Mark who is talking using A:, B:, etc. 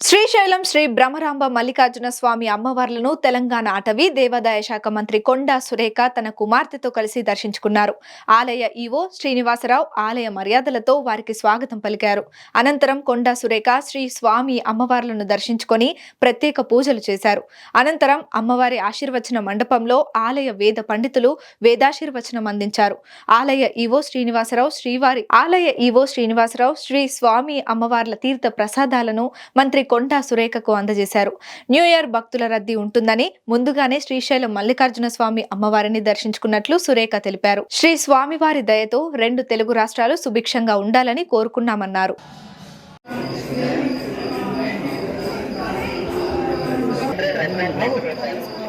A: శ్రీశైలం శ్రీ బ్రహ్మరాంబ మల్లికార్జున స్వామి అమ్మవార్లను తెలంగాణ అటవీ దేవాదాయ శాఖ మంత్రి కొండా సురేఖ తన కుమార్తెతో కలిసి దర్శించుకున్నారు. ఆలయ ఈవో శ్రీనివాసరావు ఆలయ మర్యాదలతో వారికి స్వాగతం పలికారు. అనంతరం కొండా సురేఖ శ్రీ స్వామి అమ్మవార్లను దర్శించుకొని ప్రత్యేక పూజలు చేశారు. అనంతరం అమ్మవారి ఆశీర్వచన మండపంలో ఆలయ వేద పండితులు వేదాశీర్వచనం అందించారు. ఆలయ ఈవో శ్రీనివాసరావు శ్రీ స్వామి అమ్మవార్ల తీర్థ ప్రసాదాలను మంత్రి కొండా సురేఖకు అందజేశారు. న్యూ ఇయర్ భక్తుల రద్దీ ఉంటుందని ముందుగానే శ్రీశైలం మల్లికార్జున స్వామి అమ్మవారిని దర్శించుకున్నట్లు సురేఖ తెలిపారు. శ్రీ స్వామివారి దయతో 2 తెలుగు రాష్ట్రాలు సుభిక్షంగా ఉండాలని కోరుకున్నామన్నారు.
B: అంటే